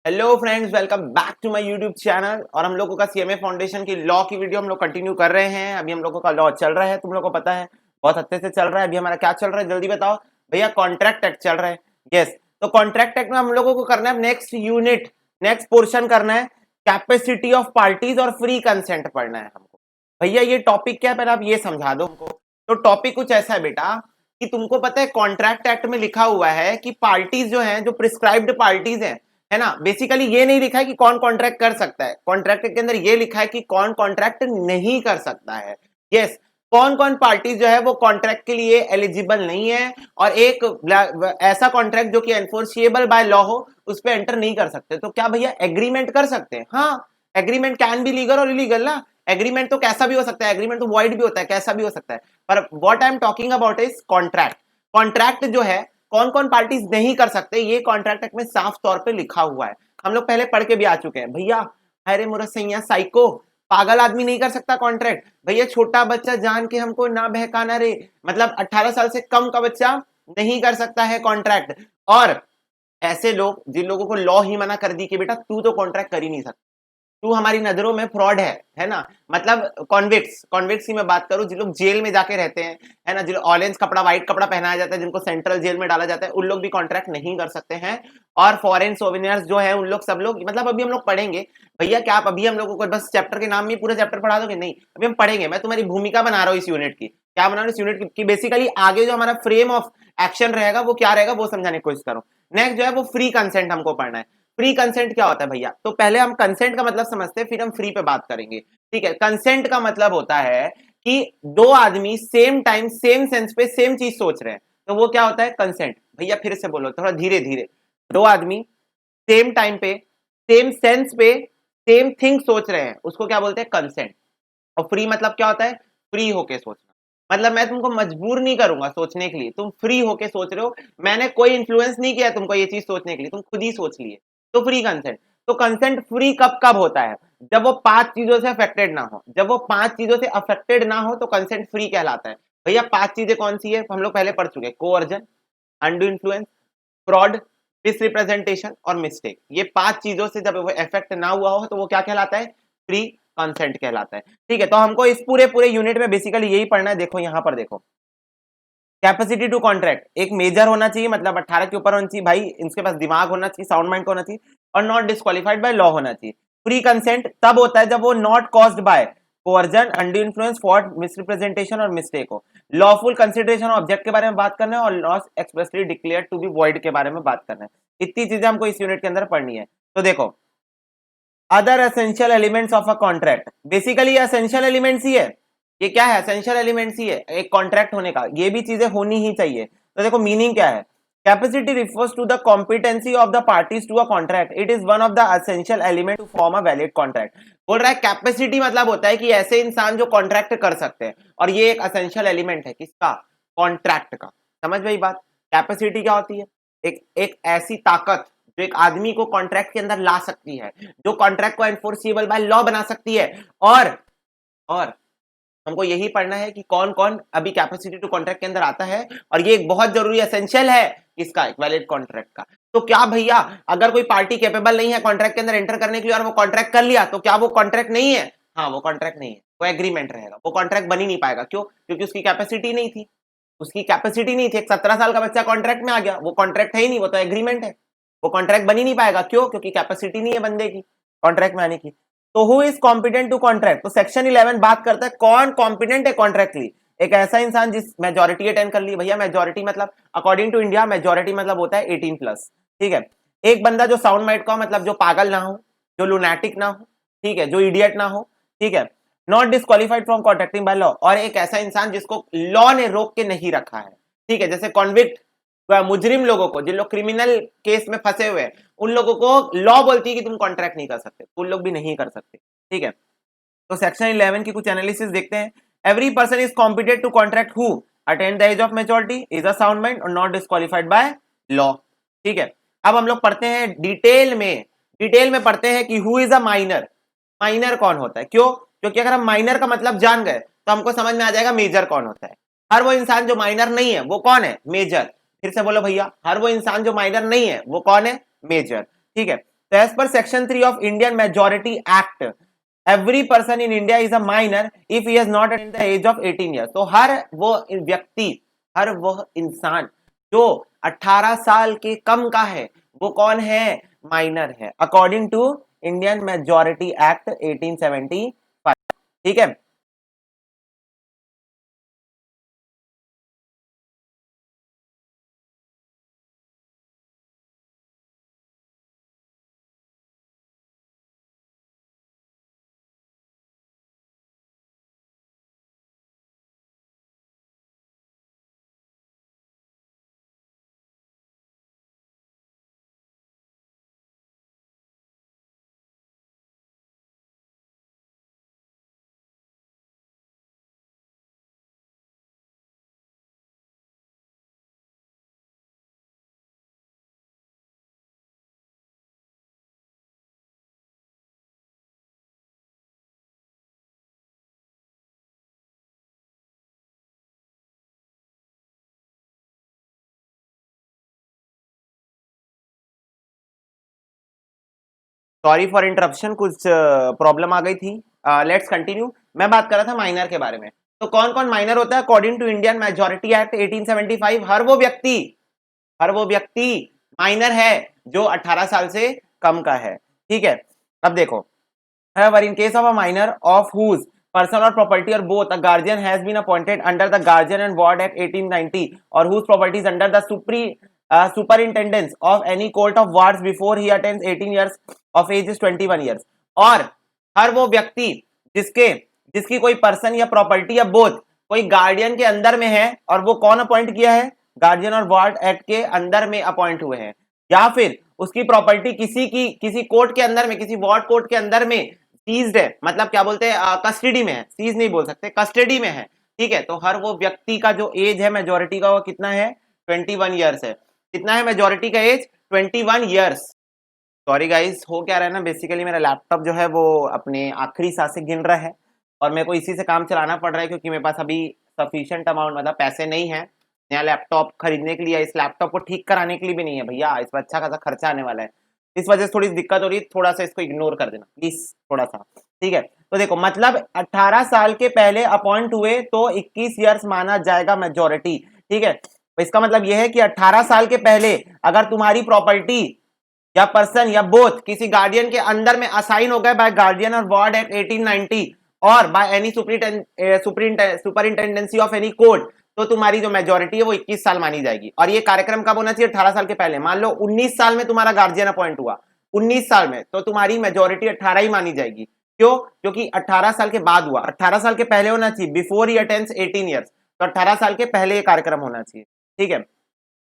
Hello friends, welcome back to my YouTube channel. और हम लोगों का सीएमए फाउंडेशन की लॉ की वीडियो हम लोग कंटिन्यू कर रहे हैं। अभी हम लोगों का लॉ चल रहा है, तुम लोगों को पता है बहुत अच्छे से चल रहा है। अभी हमारा क्या चल रहा है जल्दी बताओ भैया? कॉन्ट्रैक्ट एक्ट चल रहा है। यस, तो कॉन्ट्रैक्ट एक्ट में हम लोगों को करना है नेक्स्ट यूनिट, नेक्स्ट पोर्शन करना है कैपेसिटी ऑफ पार्टीज और फ्री कंसेंट पढ़ना है हमको। भैया ये टॉपिक क्या है पहले आप ये समझा दो हमको। तो टॉपिक कुछ ऐसा है बेटा कि तुमको पता है कॉन्ट्रैक्ट एक्ट में लिखा हुआ है कि पार्टीज जो है, जो प्रिस्क्राइब्ड पार्टीज है ना, बेसिकली ये नहीं लिखा है कि कौन कॉन्ट्रैक्ट कर सकता है। कॉन्ट्रैक्ट के अंदर ये लिखा है कि कौन कॉन्ट्रैक्ट नहीं कर सकता है। यस, कौन कौन पार्टी जो है वो कॉन्ट्रैक्ट के लिए एलिजिबल नहीं है, और एक ऐसा कॉन्ट्रैक्ट जो कि एनफोर्सिएबल बाय लॉ हो उस पर एंटर नहीं कर सकते। तो क्या भैया एग्रीमेंट कर सकते हैं? हाँ, एग्रीमेंट कैन बी लीगल और इलीगल ना। एग्रीमेंट तो कैसा भी हो सकता है, एग्रीमेंट तो वॉइड भी होता है, कैसा भी हो सकता है। पर what I am talking about is contract. Contract जो है कौन कौन पार्टीज नहीं कर सकते, ये कॉन्ट्रैक्ट एक्ट में साफ तौर पे लिखा हुआ है। हम लोग पहले पढ़ के भी आ चुके हैं भैया। अरे मुरसैया साइको, पागल आदमी नहीं कर सकता कॉन्ट्रैक्ट भैया। छोटा बच्चा जान के हमको ना बहकाना रे, मतलब 18 साल से कम का बच्चा नहीं कर सकता है कॉन्ट्रैक्ट। और ऐसे लोग जिन लोगों को लॉ ही मना कर दी कि बेटा तू तो कॉन्ट्रैक्ट कर ही नहीं सकता, तू हमारी नजरों में फ्रॉड है ना। मतलब कॉन्विक्ट्स की मैं बात करूं, जिन लोग जेल में जाके रहते हैं, है ना, जिन ऑरेंज कपड़ा व्हाइट कपड़ा पहनाया जाता है, जिनको सेंट्रल जेल में डाला जाता है, उन लोग भी कॉन्ट्रैक्ट नहीं कर सकते हैं। और फॉरेन सोवेनियर्स जो है उन लोग सब लोग, मतलब अभी हम लोग पढ़ेंगे भैया। क्या आप अभी हम लोगों को बस चैप्टर के नाम में पूरा चैप्टर पढ़ा दोगे? नहीं, अभी हम पढ़ेंगे। मैं तुम्हारी भूमिका बना रहा हूँ इस यूनिट की। क्या बना रहा हूँ इस यूनिट की? बेसिकली आगे जो हमारा फ्रेम ऑफ एक्शन रहेगा वो क्या रहेगा वो समझाने की कोशिश करो। नेक्स्ट जो है वो फ्री कंसेंट हमको पढ़ना है। फ्री कंसेंट क्या होता है भैया? तो पहले हम कंसेंट का मतलब समझते हैं, फिर हम फ्री पे बात करेंगे। ठीक है, कंसेंट का मतलब होता है कि दो आदमी सेम टाइम सेम सेंस पे सेम चीज सोच रहे हैं, तो वो क्या होता है? कंसेंट। भैया फिर से बोलो थोड़ा धीरे धीरे। दो आदमी सेम टाइम पे सेम सेंस पे सेम थिंग सोच रहे हैं, उसको क्या बोलते हैं? कंसेंट। और फ्री मतलब क्या होता है? फ्री होके सोचना। मतलब मैं तुमको मजबूर नहीं करूंगा सोचने के लिए, तुम फ्री होके सोच रहे हो। मैंने कोई इन्फ्लुएंस नहीं किया तुमको ये चीज सोचने के लिए, तुम खुद ही सोच लिए। तो फ्री कंसेंट। तो कंसेंट फ्री कब कब होता है? जब वो पांच चीजों से अफेक्टेड ना हो। जब वो पांच चीजों से अफेक्टेड ना हो तो कंसेंट फ्री कहलाता है। भैया पांच चीजें कौन सी है हम लोग पहले पढ़ चुके हैं। Coercion, undo influence, fraud, misrepresentation और मिस्टेक। ये पांच चीजों से जब वो इफेक्ट ना हुआ हो तो वो क्या कहलाता है? फ्री कंसेंट कहलाता है। ठीक है, तो हमको इस पूरे पूरे यूनिट में बेसिकली यही पढ़ना है। देखो यहां पर देखो, कैपेसिटी टू कॉन्ट्रैक्ट एक मेजर होना चाहिए, मतलब 18 के ऊपर होना चाहिए भाई। इनके पास दिमाग होना चाहिए, साउंड माइंड होना चाहिए, और नॉट डिस्क्वालिफाइड बाय लॉ होना चाहिए। फ्री कंसेंट तब होता है जब वो not caused by coercion, undue influence, fraud, misrepresentation और मिस्टेक हो। लॉफुल कंसिडरेशन ऑब्जेक्ट के बारे में बात करना है, और laws expressly declare to be void के बारे में बात करना है। इतनी चीजें हमको इस यूनिट के अंदर पढ़नी है। तो देखो, other essential elements of a contract, basically essential elements ही है। ये क्या है? एसेंशियल एलिमेंट्स ही है एक कॉन्ट्रैक्ट होने का। ये भी चीजें होनी ही चाहिए। तो देखो मीनिंग क्या है। Capacity refers to the competency of the parties to a contract. It is one of the essential element to form a valid contract. बोल रहा है कैपेसिटी मतलब होता है कि ऐसे इंसान जो कॉन्ट्रैक्ट कर सकते हैं, और ये एक एसेंशियल एलिमेंट है किसका? कॉन्ट्रैक्ट का। समझ गई बात? कैपेसिटी क्या होती है? एक एक ऐसी ताकत जो एक आदमी को कॉन्ट्रैक्ट के अंदर ला सकती है, जो कॉन्ट्रैक्ट को एनफोर्सिबल बाय लॉ बना सकती है। और हमको यही पढ़ना है कि कौन कौन अभी कैपेसिटी टू कॉन्ट्रैक्ट के अंदर आता है, और ये एक बहुत जरूरी एसेंशियल है इसका, एक वैलिड कॉन्ट्रैक्ट का। तो क्या भैया अगर कोई पार्टी कैपेबल नहीं है कॉन्ट्रैक्ट के अंदर एंटर करने के लिए, और वो कॉन्ट्रैक्ट कर लिया, तो क्या वो कॉन्ट्रैक्ट नहीं है? हाँ, वो कॉन्ट्रैक्ट नहीं है, वो एग्रीमेंट रहेगा। वो कॉन्ट्रैक्ट बन ही नहीं पाएगा। क्यों? क्योंकि उसकी कैपेसिटी नहीं थी। उसकी कैपेसिटी नहीं थी। एक 17 साल का बच्चा कॉन्ट्रैक्ट में आ गया, वो कॉन्ट्रैक्ट है ही नहीं, वो तो एग्रीमेंट है। वो कॉन्ट्रैक्ट बन ही नहीं पाएगा। क्यों? क्योंकि कैपेसिटी नहीं है बंदे की कॉन्ट्रैक्ट में आने की। तो who is competent to contract? तो सेक्शन 11 बात करता है कौन कॉम्पिटेंट है कॉन्ट्रैक्ट के लिए। एक ऐसा इंसान जिस मेजोरिटी अटेंड कर ली। भैया मेजोरिटी मतलब अकॉर्डिंग टू इंडिया मेजोरिटी मतलब होता है 18+। ठीक है, एक बंदा जो साउंड माइंड का हो, मतलब जो पागल ना हो, जो लुनैटिक ना हो, ठीक है, जो इडियट ना हो, ठीक है, not disqualified from contracting by law. और एक ऐसा इंसान जिसको लॉ ने रोक के नहीं रखा है। ठीक है, जैसे कॉन्विक्ट मुजरिम लोगों को, जिन लोग क्रिमिनल केस में फंसे हुए हैं, उन लोगों को लॉ बोलती है कि तुम कॉन्ट्रैक्ट नहीं कर सकते, उन लोग भी नहीं कर सकते। ठीक है, तो सेक्शन 11 की कुछ एनालिसिस देखते हैं। Every person is competent to contract who attend the age of maturity, is a sound mind और नॉट डिस्क्वालिफाइड बाय लॉ। ठीक है, अब हम लोग पढ़ते हैं डिटेल में पढ़ते हैं कि who is a minor. Minor कौन होता है? क्यों? क्योंकि अगर हम माइनर का मतलब जान गए तो हमको समझ में आ जाएगा मेजर कौन होता है। हर वो इंसान जो माइनर नहीं है वो कौन है? मेजर। फिर से बोलो भैया, हर वो इंसान जो माइनर नहीं है वो कौन है? मेजर। ठीक है, तो एज पर section 3 of Indian majority act, every person in India is a minor if he has not attend the age of 18 years. तो हर वो व्यक्ति, हर वो इंसान जो 18 साल के कम का है वो कौन है? माइनर है, according to Indian majority act 1875। ठीक है। सॉरी फॉर इंटरप्शन, कुछ प्रॉब्लम आ गई थी। Let's continue. मैं बात कर रहा था माइनर के बारे में। तो कौन कौन माइनर होता है according to Indian majority act 1875? हर वो व्यक्ति माइनर है जो 18 साल से कम का है। ठीक है। अब देखो, in case of a minor of whose person or property or both a guardian has been appointed under the Guardian and Ward Act 1890 or whose property is under the superintendence of any court of wards before he attains 18 years of age is 21 years। और हर वो व्यक्ति जिसकी कोई person या property या both कोई guardian के अंदर में है, और वो कौन अपॉइंट किया है? गार्डियन और वार्ड एक्ट के अंदर में अपॉइंट हुए हैं, या फिर उसकी प्रॉपर्टी किसी कोर्ट के अंदर में, किसी वार्ड कोर्ट के अंदर में सीज्ड है, मतलब क्या बोलते हैं, कस्टडी में है। सीज नहीं बोल सकते, कस्टडी में है। ठीक है। तो हर वो व्यक्ति का जो एज है मेजोरिटी का वो कितना है? 21 ईयर्स है। कितना है मेजोरिटी का एज? 21 ईयर्स। सॉरी गाइस, हो क्या रहा है ना, बेसिकली मेरा लैपटॉप जो है वो अपने आखिरी सांसें गिन रहा है और मेरे को इसी से काम चलाना पड़ रहा है, क्योंकि मेरे पास अभी सफिशिएंट अमाउंट, मतलब पैसे नहीं है नया लैपटॉप खरीदने के लिए, इस लैपटॉप को ठीक कराने के लिए भी नहीं है भैया। इस पर अच्छा खासा खर्चा आने वाला है, इस वजह से थोड़ी दिक्कत हो रही है। थोड़ा सा इसको इग्नोर कर देना प्लीज, थोड़ा सा। ठीक है। तो देखो, मतलब 18 साल के पहले अपॉइंट हुए तो 21 ईयर्स माना जाएगा मेजोरिटी। ठीक है। तो इसका मतलब यह है कि 18 साल के पहले अगर तुम्हारी प्रॉपर्टी या पर्सन या बोथ किसी गार्डियन के अंदर में असाइन हो गए बाय गार्डियन और वार्ड एक्ट 1890 और by any superintendency of any court, तो तुम्हारी जो मेजोरिटी है वो 21 साल मानी जाएगी। और ये कार्यक्रम कब होना चाहिए? 18 साल के पहले। मान लो 19 साल में तुम्हारा गार्जियन अपॉइंट हुआ, 19 साल में, तो तुम्हारी मेजोरिटी 18 ही मानी जाएगी। क्यों? क्योंकि 18 साल के बाद हुआ, 18 साल के पहले होना चाहिए, बिफोर ही अटेन्स 18 ईयर्स। तो 18 साल के पहले ये कार्यक्रम होना चाहिए। ठीक है।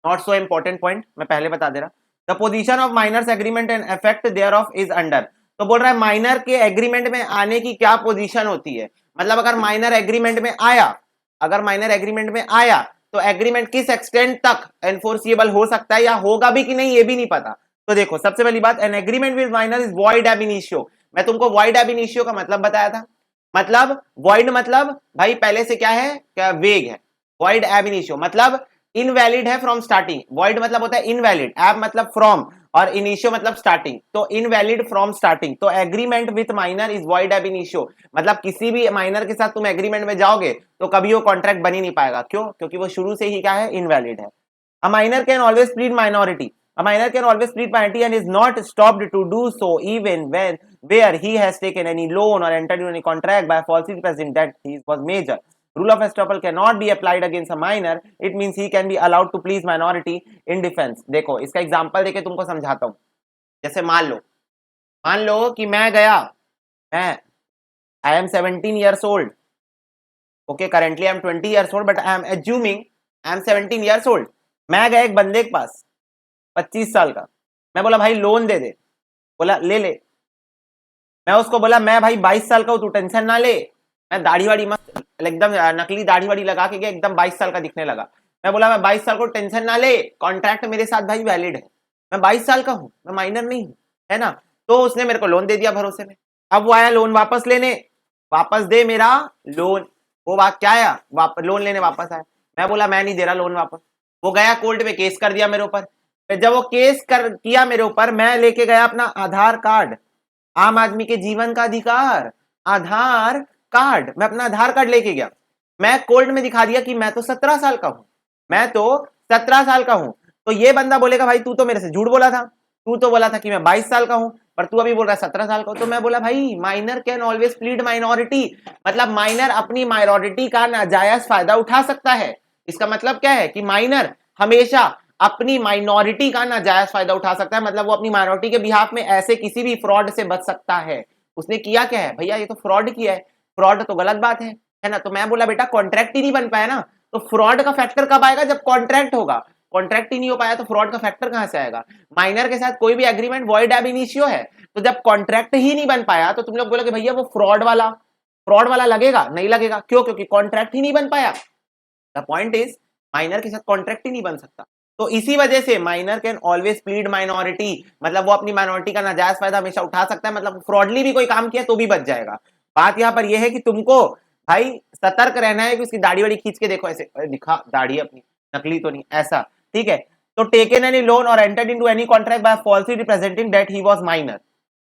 नॉट सो इंपॉर्टेंट पॉइंट, मैं पहले बता दे रहा। The position of minors agreement and effect thereof is under. तो बोल रहा है माइनर के एग्रीमेंट में आने की क्या पोजीशन होती है, मतलब अगर माइनर एग्रीमेंट में आया, अगर माइनर एग्रीमेंट में आया तो एग्रीमेंट किस एक्सटेंट तक एनफोर्सिएबल हो सकता है या होगा भी कि नहीं ये भी नहीं पता। तो देखो, सबसे पहली बात, N agreement with minor is void एब इनिशियो। मैं तुमको वॉइड एब इनिशियो का मतलब बताया था। मतलब वॉइड मतलब भाई पहले से क्या है, क्या वेग है। वॉइड एब इनिशियो मतलब इनवैलिड है फ्रॉम स्टार्टिंग। वॉइड मतलब होता है इनवैलिड, एब मतलब फ्रॉम, और इनिशियो मतलब स्टार्टिंग, तो इनवैलिड फ्रॉम स्टार्टिंग। तो agreement with minor is void एब इनिशियो, मतलब किसी भी माइनर के साथ तुम एग्रीमेंट में जाओगे तो कभी वो कॉन्ट्रैक्ट बन ही नहीं पाएगा। क्यों? क्योंकि वो शुरू से ही क्या है, इनवैलिड है। A minor can always plead minority. A minor can always plead minority and is not stopped to do so even when where he has taken any loan or entered into any contract by falsely representing that he was major. Rule of estoppel cannot be applied against a minor. It means he can be allowed to plead minority in defense. देखो, इसका example देके तुमको समझाता हूँ। जैसे मान लो कि मैं गया, मैं I am 17 years old. Okay, currently I am 20 years old, but I am assuming I am 17 years old. मैं गया एक बंदे के पास 25 साल का, मैं बोला भाई लोन दे दे, बोला ले ले। मैं उसको बोला मैं भाई 22 साल का हूं, तू टेंशन ना ले। मैं दाढ़ी वाड़ी मस्त एकदम नकली दाढ़ी वाड़ी लगा के गया, एकदम 22 साल का दिखने लगा। मैं बोला मैं 22 साल को, टेंशन ना ले, कॉन्ट्रैक्ट मेरे साथ भाई वैलिड है, मैं 22 साल का हूं, मैं माइनर नहीं हूं, है ना। तो उसने मेरे को लोन दे दिया भरोसे में। अब वो आया लोन वापस लेने, वापस दे मेरा लोन। वो बात क्या आया, लोन लेने वापस आया। मैं बोला मैं नहीं दे रहा लोन वापस। वो गया कोर्ट में केस कर दिया मेरे ऊपर फिर जब वो केस कर किया मेरे ऊपर, मैं लेके गया अपना आधार कार्ड, आम आदमी के जीवन का अधिकार, आधार कार्ड, मैं अपना आधार कार्ड लेके गया, मैं कोर्ट में दिखा दिया कि मैं तो 17 साल का हूं, मैं तो 17 साल का हूं। तो ये बंदा बोलेगा भाई तू तो मेरे से झूठ बोला था, तू तो बोला था कि मैं 22 साल का हूं, पर तू अभी बोल रहा है 17 साल का। तो मैं बोला भाई minor can always plead minority, मतलब माइनर अपनी माइनॉरिटी का नाजायज फायदा उठा सकता है। इसका मतलब क्या है कि माइनर हमेशा अपनी माइनॉरिटी का नाजायज फायदा उठा सकता है, मतलब वो अपनी माइनॉरिटी के बिहाफ में ऐसे किसी भी फ्रॉड से बच सकता है। उसने किया क्या है भैया, ये तो फ्रॉड किया है, फ्रॉड तो गलत बात है ना। तो मैं बोला बेटा कॉन्ट्रैक्ट ही नहीं बन पाया ना, तो फ्रॉड का फैक्टर कब आएगा, जब कॉन्ट्रैक्ट होगा। कॉन्ट्रैक्ट ही नहीं हो पाया तो फ्रॉड का फैक्टर कहां से आएगा। माइनर के साथ कोई भी एग्रीमेंट वॉइड एब इनिशियो है, तो जब कॉन्ट्रैक्ट ही नहीं बन पाया तो तुम लोग बोलोगे भैया वो फ्रॉड वाला लगेगा, नहीं लगेगा। क्यों? क्योंकि कॉन्ट्रैक्ट ही नहीं बन पाया। द पॉइंट इज माइनर के साथ कॉन्ट्रैक्ट ही नहीं बन सकता। तो इसी वजह से minor can always plead minority, मतलब वो अपनी माइनॉरिटी का नाजायज फायदा हमेशा उठा सकता है, मतलब फ्रॉडली भी कोई काम किया तो भी बच जाएगा। बात यहाँ पर यह है कि तुमको भाई सतर्क रहना है कि उसकी दाढ़ी वाड़ी खींच के देखो, ऐसे दिखा दाढ़ी अपनी नकली तो नहीं, ऐसा ठीक है। तो टेकन एनी लोन और entered into any contract by falsely representing that he was minor.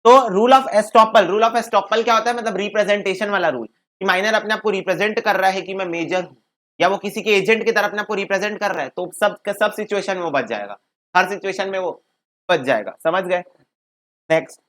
तो रूल ऑफ एस्टॉपल क्या होता है, मतलब रिप्रेजेंटेशन वाला रूल, कि माइनर अपने आप को रिप्रेजेंट कर रहा है कि मैं मेजर हूं, या वो किसी के एजेंट की तरफ अपने आप को रिप्रेजेंट कर रहा है, तो सब सिचुएशन में वो बच जाएगा, हर सिचुएशन में वो बच जाएगा। समझ गए? नेक्स्ट,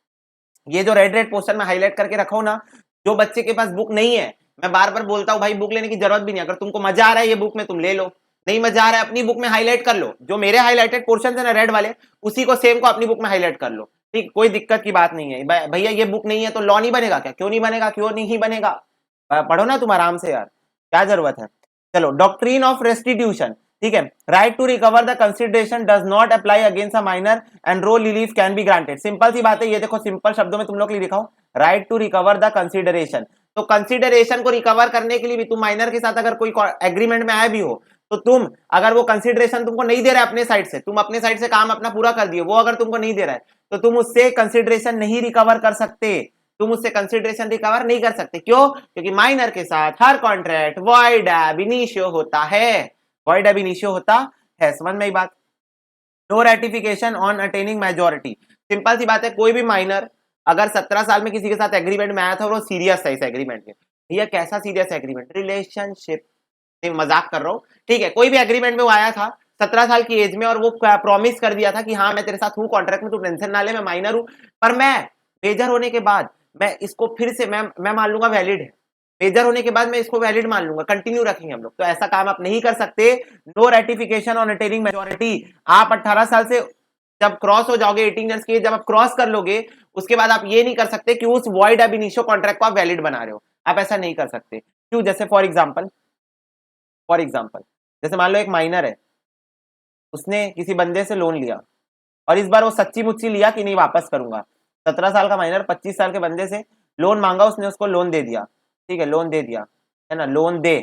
ये जो रेड पोस्टर में हाईलाइट करके रखा हूं ना, जो बच्चे के पास बुक नहीं है, मैं बार बार बोलता हूं भाई बुक लेने की जरूरत भी नहीं, अगर तुमको मजा आ रहा है ये बुक में तुम ले लो, नहीं मजा आ रहा है अपनी बुक में हाईलाइट कर लो, जो मेरे हाईलाइटेड पोर्शन है ना रेड वाले, उसी को सेम को अपनी बुक में हाईलाइट कर लो, ठीक, कोई दिक्कत की बात नहीं है। भैया ये बुक नहीं है तो लॉ नहीं बनेगा क्या? क्यों नहीं बनेगा, क्यों नहीं बनेगा, पढ़ो ना तुम आराम से यार, क्या जरूरत है। चलो, डॉक्ट्रिन ऑफ रेस्टिट्यूशन, ठीक है, right to recover the consideration does not apply against a minor and row relief can be granted. Simple सी बात है, ये देखो सिंपल शब्दों में तुम लोग के लिए लिखा हूं, right to recover the consideration. तो कंसिडरेशन को रिकवर करने के लिए भी तुम माइनर के साथ अगर कोई एग्रीमेंट में आए भी हो, तो तुम अगर वो कंसिडरेशन तुमको नहीं दे रहा है अपने साइड से, तुम अपने साइड से काम अपना पूरा कर दिए, वो अगर तुमको नहीं दे रहा है तो तुम उससे कंसिडरेशन नहीं रिकवर कर सकते, तुम उससे कंसिडरेशन रिकवर नहीं कर सकते। क्यों? क्योंकि माइनर के साथ हर कॉन्ट्रैक्ट वॉइड एब इनिशियो होता है, वॉइड एब इनिशियो होता है। समझ में आई बात? No ratification on attaining majority, simple सी बात है, कोई भी माइनर अगर 17 साल में किसी के साथ एग्रीमेंट में आया था और वो सीरियस था इस एग्रीमेंट में, भैया कैसा सीरियस एग्रीमेंट, रिलेशनशिप, मजाक कर रहा हूं, ठीक है, कोई भी एग्रीमेंट में वो आया था 17 साल की एज में और वो प्रॉमिस कर दिया था कि हाँ मैं तेरे साथ हूँ कॉन्ट्रैक्ट में, तू टेंशन ना ले, मैं माइनर हूं, पर मैं मेजर होने के बाद मैं इसको फिर से मैं मान लूंगा वैलिड है, मेजर होने के बाद मैं इसको वैलिड मान लूंगा, कंटिन्यू रखेंगे हम लोग, तो ऐसा काम आप नहीं कर सकते। No ratification on attaining majority, आप 18 साल से जब क्रॉस हो जाओगे, 18 ईयर्स की जब आप क्रॉस कर लोगे, उसके बाद आप ये नहीं कर सकते कि उस वॉइड एब इनिशियो कॉन्ट्रैक्ट को आप वैलिड बना रहे हो, आप ऐसा नहीं कर सकते। क्यों? जैसे फॉर एग्जाम्पल जैसे मान लो एक माइनर है, उसने किसी बंदे से लोन लिया और इस बार वो सच्ची मुच्ची लिया कि नहीं वापस करूंगा, 17 साल का माइनर 25 साल के बंदे से लोन मांगा, उसने उसको लोन दे दिया, ठीक है, लोन दे दिया है ना, लोन दे,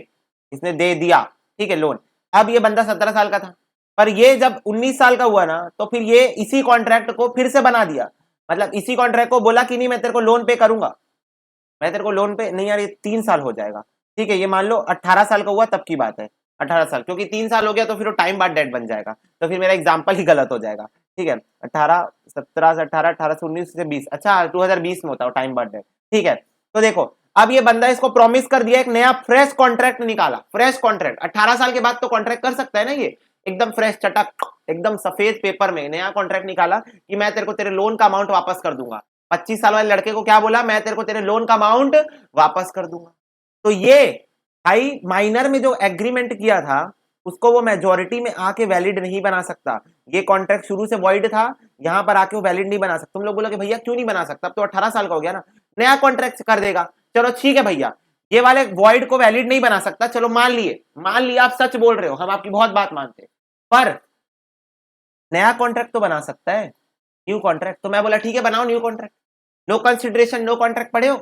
इसने दे दिया, ठीक है, लोन। अब ये बंदा 17 साल का था, पर ये जब 19 साल का हुआ ना, तो फिर ये इसी कॉन्ट्रैक्ट को फिर से बना दिया, मतलब इसी कॉन्ट्रैक्ट को बोला कि नहीं मैं तेरे को लोन पे करूंगा, मैं तेरे को लोन पे नहीं यार, ये 3 साल हो जाएगा, ठीक है, ये मान लो 18 साल का हुआ तब की बात है, 18 साल, क्योंकि 3 साल हो गया तो फिर वो टाइम बाद डेट बन जाएगा, तो फिर मेरा एग्जाम्पल ही गलत हो जाएगा, ठीक है, 18 17 से 18 18 से 19 से 20, अच्छा 2020 में होता है टाइम बाद डेट, ठीक है। तो देखो अब ये बंदा इसको प्रॉमिस कर दिया, एक नया फ्रेश कॉन्ट्रैक्ट निकाला, फ्रेश कॉन्ट्रैक्ट 18 साल के बाद तो कॉन्ट्रैक्ट कर सकता है ना, ये एकदम फ्रेश चटक एकदम सफेद पेपर में नया कॉन्ट्रैक्ट निकाला कि मैं तेरे को तेरे लोन का अमाउंट वापस कर दूंगा। 25 साल वाले लड़के को क्या बोला, मैं तेरे को तेरे लोन का अमाउंट वापस कर दूंगा। तो ये भाई माइनर में जो एग्रीमेंट किया था उसको वो मेजोरिटी में आके वैलिड नहीं बना सकता, ये कॉन्ट्रैक्ट शुरू से वॉइड था, यहां पर आके वो वैलिड नहीं बना सकता। तुम लोग बोलोगे भैया क्यों नहीं बना सकता, अब तो 18 साल का हो गया ना, नया कॉन्ट्रैक्ट कर देगा, चलो ठीक है भैया, ये वाले वॉइड को वैलिड नहीं बना सकता, चलो मान लिए आप सच बोल रहे हो, हम आपकी बहुत बात मानते हैं, पर नया कॉन्ट्रैक्ट तो बना सकता है, न्यू कॉन्ट्रैक्ट। तो मैं बोला ठीक है बनाओ new contract, no consideration no contract, पढ़े हो,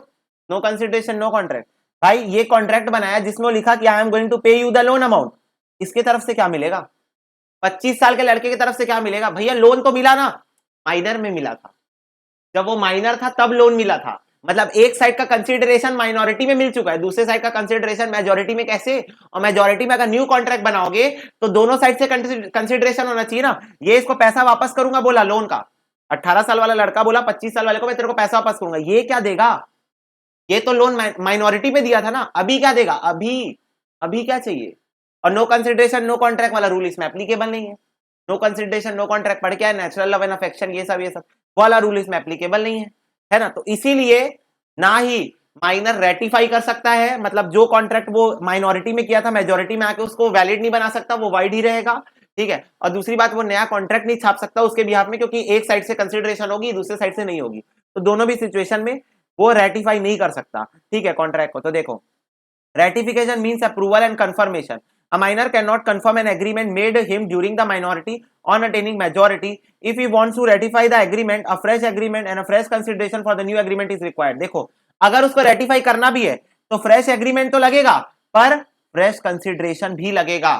नो कंसिडरेशन नो कॉन्ट्रैक्ट। भाई ये कॉन्ट्रैक्ट बनाया जिसमें लिखा कि आई एम गोइंग टू पे यू द लोन अमाउंट, इसके तरफ से क्या मिलेगा, 25 साल के लड़के की तरफ से क्या मिलेगा, भैया लोन तो मिला ना, माइनर में मिला था, जब वो माइनर था तब लोन मिला था, मतलब एक साइड का कंसिडरेशन माइनॉरिटी में मिल चुका है, दूसरे साइड का कंसिडरेशन मेजोरिटी में कैसे, और मेजोरिटी में अगर न्यू कॉन्ट्रैक्ट बनाओगे तो दोनों साइड से कंसिडरेशन होना चाहिए ना। ये इसको पैसा वापस करूंगा बोला लोन का, 18 साल वाला लड़का बोला 25 साल वाले को मैं तेरे को पैसा वापस करूंगा, ये क्या देगा, ये तो लोन माइनॉरिटी में दिया था ना, अभी क्या देगा, अभी क्या चाहिए। और नो कंसिडरेशन नो कॉन्ट्रैक्ट वाला रूल इसमें एप्लीकेबल नहीं है। नो कंसिडरेशन नो कॉन्ट्रैक्ट पढ़ क्या है, नेचुरल लव एंड अफेक्शन, ये सब वाला रूल इसमें एप्लीकेबल नहीं है ना। तो इसीलिए ना ही माइनर रेटिफाई कर सकता है, मतलब जो कॉन्ट्रैक्ट वो माइनॉरिटी में किया था मेजोरिटी में आके उसको वैलिड नहीं बना सकता, वो वाइड ही रहेगा, ठीक है। और दूसरी बात, वो नया कॉन्ट्रैक्ट नहीं छाप सकता उसके बिहाफ में, क्योंकि एक साइड से कंसिडरेशन होगी दूसरे साइड से नहीं होगी, तो दोनों भी सिचुएशन में वो रेटिफाई नहीं कर सकता, ठीक है, कॉन्ट्रैक्ट को। तो देखो, ratification means approval and confirmation. A minor cannot confirm an agreement made him during the minority on attaining majority. If he wants to ratify the agreement, a fresh agreement and a fresh consideration for the new agreement is required. देखो, अगर उसको ratify करना भी है तो fresh agreement तो लगेगा, पर फ्रेश कंसिडरेशन भी लगेगा।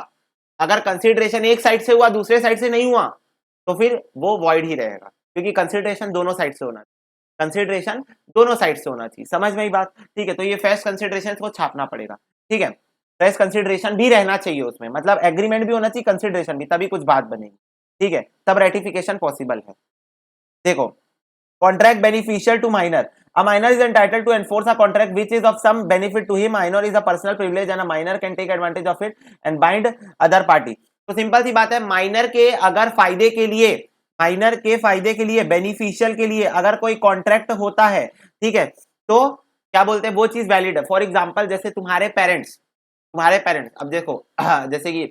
अगर कंसिडरेशन एक साइड से हुआ दूसरे साइड से नहीं हुआ तो फिर वो वॉइड ही रहेगा, क्योंकि कंसिडरेशन दोनों साइड से होना, कंसिडरेशन दोनों साइड से होना चाहिए, समझ में ही बात, ठीक है। तो ये फ्रेश कंसिडरेशन को छापना पड़ेगा, ठीक है। फ्रेश कंसिडरेशन भी रहना चाहिए उसमें, मतलब एग्रीमेंट भी होना चाहिए, कंसिडरेशन भी, तभी कुछ बात बनेगी, ठीक है, तब रेटिफिकेशन पॉसिबल है। देखो, contract beneficial to minor, a minor is entitled to enforce a contract which is of some benefit to him. Minor is a personal privilege and a minor can take advantage of it and bind other party. तो simple सी बात है, minor के अगर फायदे के लिए, minor के फायदे के लिए, बेनिफिशियल के लिए अगर कोई कॉन्ट्रैक्ट होता है, ठीक है, तो क्या बोलते हैं वो चीज वैलिड है। फॉर एग्जांपल, जैसे तुम्हारे पेरेंट्स, अब देखो जैसे कि